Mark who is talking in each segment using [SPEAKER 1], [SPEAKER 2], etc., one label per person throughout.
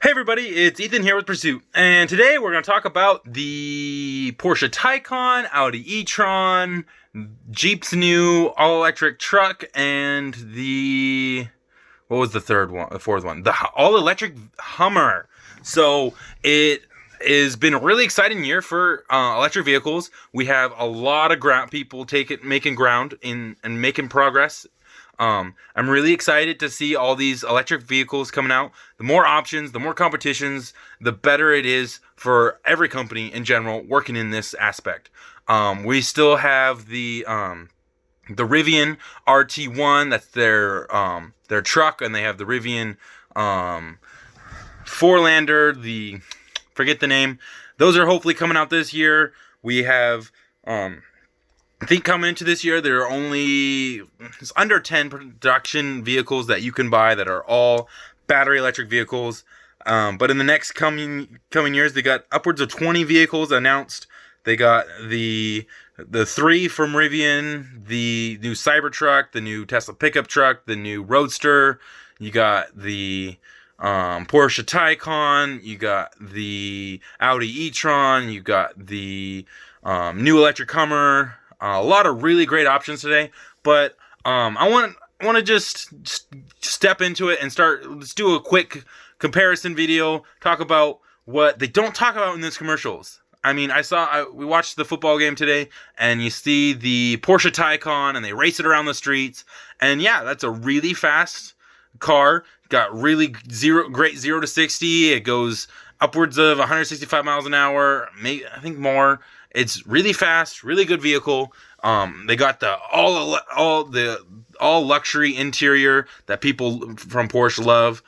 [SPEAKER 1] Hey everybody, it's Ethan here with Pursuit, and today we're going to talk about the Porsche Taycan, Audi E-tron, Jeep's new all-electric truck, and what was the fourth one? The all-electric Hummer. So it has been a really exciting year for electric vehicles. We have a lot of people making ground and making progress. I'm really excited to see all these electric vehicles coming out. The more options, the more competitions, the better it is for every company in general working in this aspect. We still have the Rivian RT1, that's their truck, and they have the Rivian Fourlander, forget the name. Those are hopefully coming out this year. We have I think coming into this year, there are it's under 10 production vehicles that you can buy that are all battery electric vehicles. But in the next coming years, they got upwards of 20 vehicles announced. They got the 3 from Rivian, the new Cybertruck, the new Tesla pickup truck, the new Roadster. You got the Porsche Taycan. You got the Audi E-tron. You got the new electric Hummer. A lot of really great options today, but I want to just step into it and let's do a quick comparison video, talk about what they don't talk about in these commercials. I mean, we watched the football game today, and you see the Porsche Taycan, and they race it around the streets, and yeah, that's a really fast car. Got really great 0 to 60. It goes upwards of 165 miles an hour, maybe I think more. It's really fast, really good vehicle. They got the all luxury interior that people from Porsche love.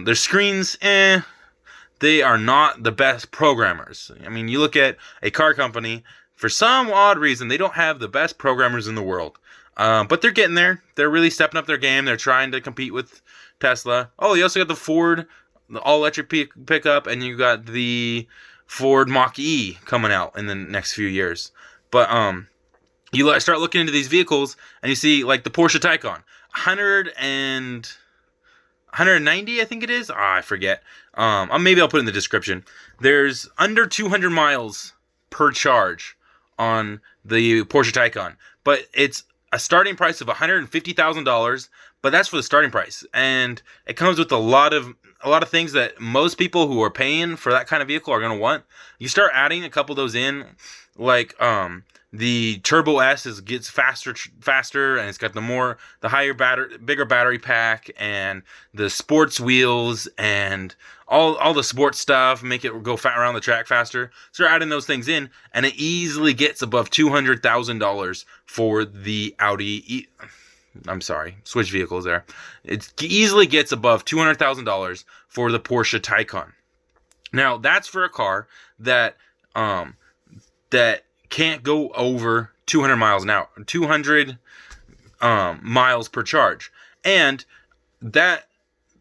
[SPEAKER 1] Their screens, they are not the best programmers. I mean, you look at a car company, for some odd reason, they don't have the best programmers in the world. But they're getting there. They're really stepping up their game. They're trying to compete with Tesla. Oh, you also got the Ford, the all-electric pickup, and you got the Ford Mach-E coming out in the next few years. But you start looking into these vehicles, and you see, like, the Porsche Taycan, 190, I think it is. I forget. Maybe I'll put it in the description. There's under 200 miles per charge on the Porsche Taycan, but it's a starting price of $150,000. But that's for the starting price, and it comes with a lot of things that most people who are paying for that kind of vehicle are going to want. You start adding a couple of those in, like the Turbo S gets faster, and it's got the bigger battery pack, and the sports wheels, and all the sports stuff, make it go around the track faster. Start adding those things in, and it easily gets above $200,000 for the Audi switch vehicles there. It easily gets above $200,000 for the Porsche Taycan. Now, that's for a car that can't go over 200 miles an hour, 200 miles per charge. And that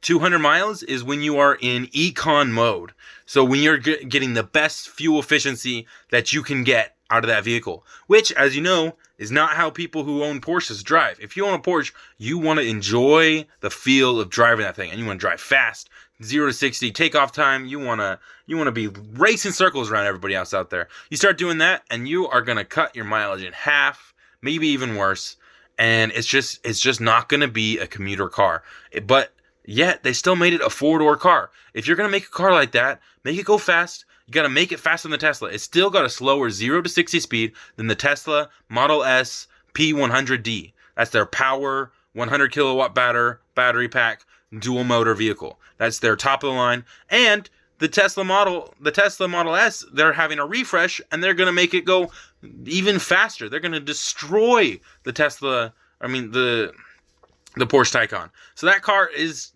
[SPEAKER 1] 200 miles is when you are in econ mode. So when you're getting the best fuel efficiency that you can get out of that vehicle, which, as you know, is not how people who own Porsches drive. If you own a Porsche, you want to enjoy the feel of driving that thing, and you want to drive fast, 0 to 60, takeoff time. You want to be racing circles around everybody else out there. You start doing that, and you are going to cut your mileage in half, maybe even worse. And it's just not going to be a commuter car. But yet they still made it a 4-door car. If you're going to make a car like that, make it go fast. You got to make it faster than the Tesla. It's still got a slower 0 to 60 speed than the Tesla Model S P100D. That's their power 100 kilowatt battery pack dual motor vehicle. That's their top of the line. And the Tesla Model S, they're having a refresh, and they're going to make it go even faster. They're going to destroy the Porsche Taycan. So that car is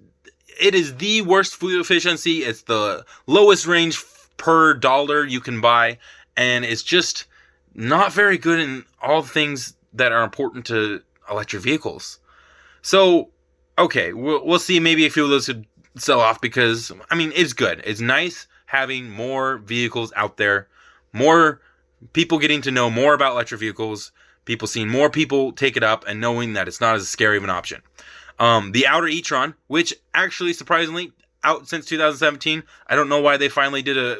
[SPEAKER 1] the worst fuel efficiency. It's the lowest range per dollar you can buy, and it's just not very good in all things that are important to electric vehicles. So, okay, we'll see. Maybe a few of those could sell off, because, I mean, it's good. It's nice having more vehicles out there, more people getting to know more about electric vehicles, people seeing more people take it up, and knowing that it's not as scary of an option. The Audi e-tron, which actually, surprisingly, out since 2017. I don't know why they finally did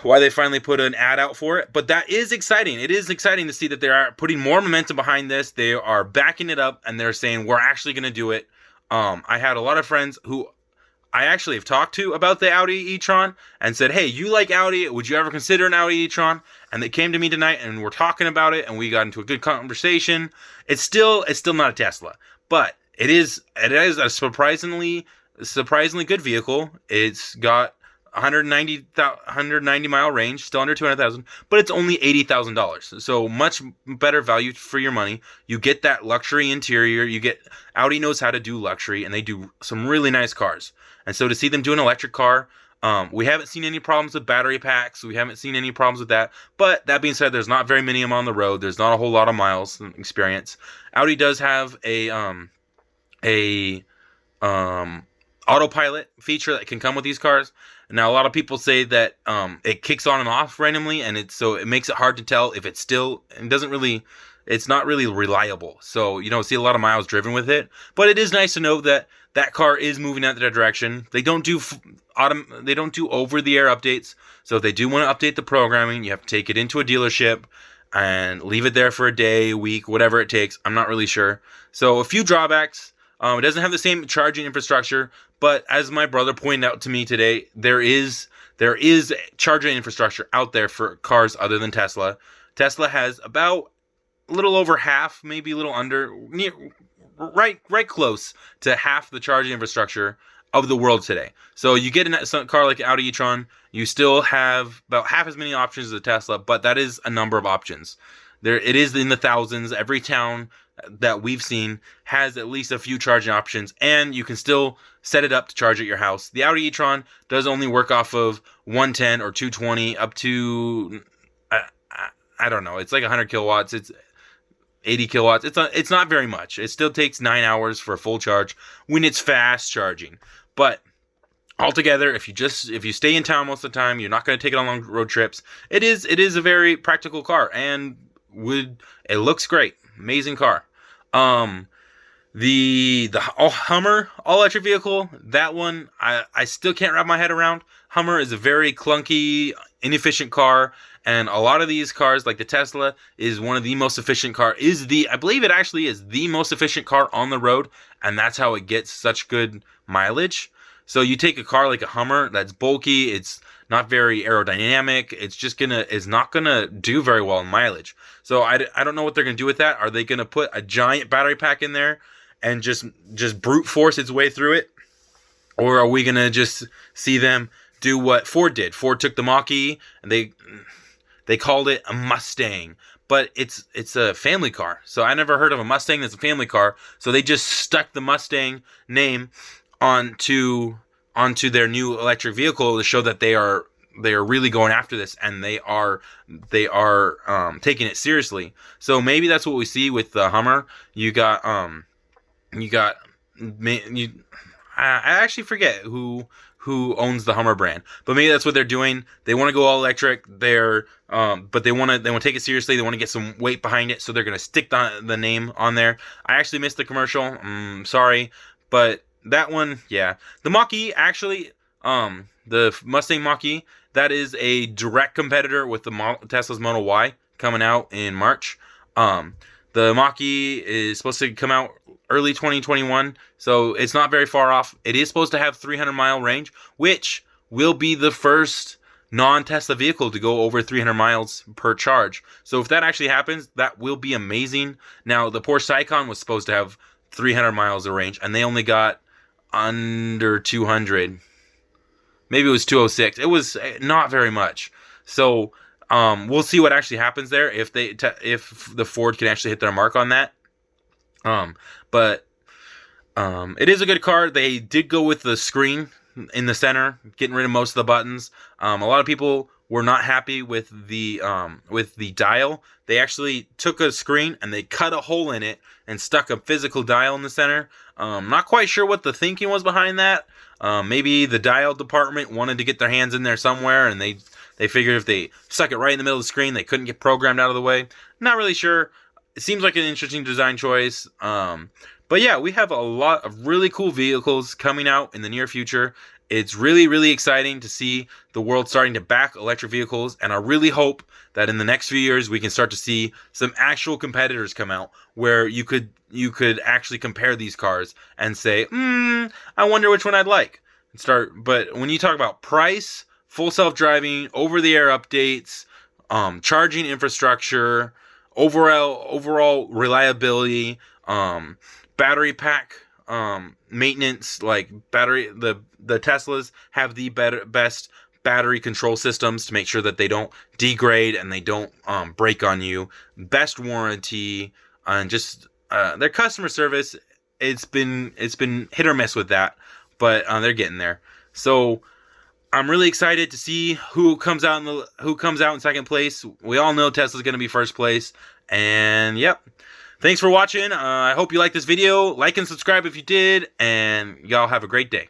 [SPEAKER 1] why they finally put an ad out for it, but that is exciting. It is exciting to see that they are putting more momentum behind this. They are backing it up, and they're saying we're actually going to do it. I had a lot of friends who I actually have talked to about the Audi e-tron and said, hey, you like Audi? Would you ever consider an Audi e-tron? And they came to me tonight and we're talking about it, and we got into a good conversation. It's still not a Tesla, but it is a surprisingly good vehicle. It's got 190 mile range, still under 200,000, but it's only $80,000. So much better value for your money. You get that luxury interior. Audi knows how to do luxury, and they do some really nice cars. And so to see them do an electric car, we haven't seen any problems with battery packs. We haven't seen any problems with that. But that being said, there's not very many of them on the road. There's not a whole lot of miles experience. Audi does have a autopilot feature that can come with these cars. Now, a lot of people say that it kicks on and off randomly, and it makes it hard to tell if it's not really reliable. So you don't see a lot of miles driven with it, but it is nice to know that that car is moving in that direction. They don't do over-the-air updates. So if they do want to update the programming, you have to take it into a dealership and leave it there for a day, a week, whatever it takes. I'm not really sure. So a few drawbacks. It doesn't have the same charging infrastructure, but as my brother pointed out to me today, there is charging infrastructure out there for cars other than Tesla. Tesla has about a little over half, maybe a little under, right close to half the charging infrastructure of the world today. So you get a car like Audi e-tron, you still have about half as many options as a Tesla, but that is a number of options. It is in the thousands. Every town that we've seen has at least a few charging options, and you can still set it up to charge at your house. The Audi e-tron does only work off of 110 or 220 up to I don't know. It's like 100 kilowatts. It's 80 kilowatts. It's not very much. It still takes 9 hours for a full charge when it's fast charging. But altogether, if you stay in town most of the time, you're not going to take it on long road trips. It is a very practical car, and it looks great. Amazing car. The Hummer all electric vehicle, that one I still can't wrap my head around. Hummer is a very clunky, inefficient car, and a lot of these cars, like the Tesla, is one of the most efficient car. I believe it actually is the most efficient car on the road, and that's how it gets such good mileage. So you take a car like a Hummer that's bulky, it's not very aerodynamic, it's not gonna do very well in mileage. So I don't know what they're gonna do with that. Are they gonna put a giant battery pack in there and just brute force its way through it? Or are we gonna just see them do what Ford did? Ford took the Mach-E and they called it a Mustang, but it's a family car. So I never heard of a Mustang that's a family car. So they just stuck the Mustang name onto their new electric vehicle to show that they are really going after this, and they are taking it seriously. So maybe that's what we see with the Hummer. I actually forget who owns the Hummer brand, but maybe that's what they're doing. They want to go all electric. But they want to take it seriously. They want to get some weight behind it, so they're going to stick the name on there. I actually missed the commercial. Sorry, but that one, yeah. The Mach-E, actually, the Mustang Mach-E, that is a direct competitor with the Tesla's Model Y coming out in March. The Mach-E is supposed to come out early 2021, so it's not very far off. It is supposed to have 300-mile range, which will be the first non-Tesla vehicle to go over 300 miles per charge. So if that actually happens, that will be amazing. Now, the Porsche Taycan was supposed to have 300 miles of range, and they only got under 200. Maybe it was 206. It was not very much. So we'll see what actually happens there if the Ford can actually hit their mark on that. But it is a good car. They did go with the screen in the center, getting rid of most of the buttons. A lot of people were not happy with the dial. They actually took a screen and they cut a hole in it and stuck a physical dial in the center. Not quite sure what the thinking was behind that. Maybe the dial department wanted to get their hands in there somewhere, and they figured if they stuck it right in the middle of the screen, they couldn't get programmed out of the way. Not really sure. It seems like an interesting design choice. But yeah, we have a lot of really cool vehicles coming out in the near future. It's really, really exciting to see the world starting to back electric vehicles, and I really hope that in the next few years we can start to see some actual competitors come out where you could actually compare these cars and say, I wonder which one I'd like. But when you talk about price, full self-driving, over-the-air updates, charging infrastructure, overall reliability, battery pack maintenance, like the Teslas have the best battery control systems to make sure that they don't degrade and they don't break on you. Best warranty, and just their customer service. It's been hit or miss with that, but they're getting there. So I'm really excited to see who comes out in second place. We all know Tesla's going to be first place, and yep. Thanks for watching. I hope you liked this video. Like and subscribe if you did, and y'all have a great day.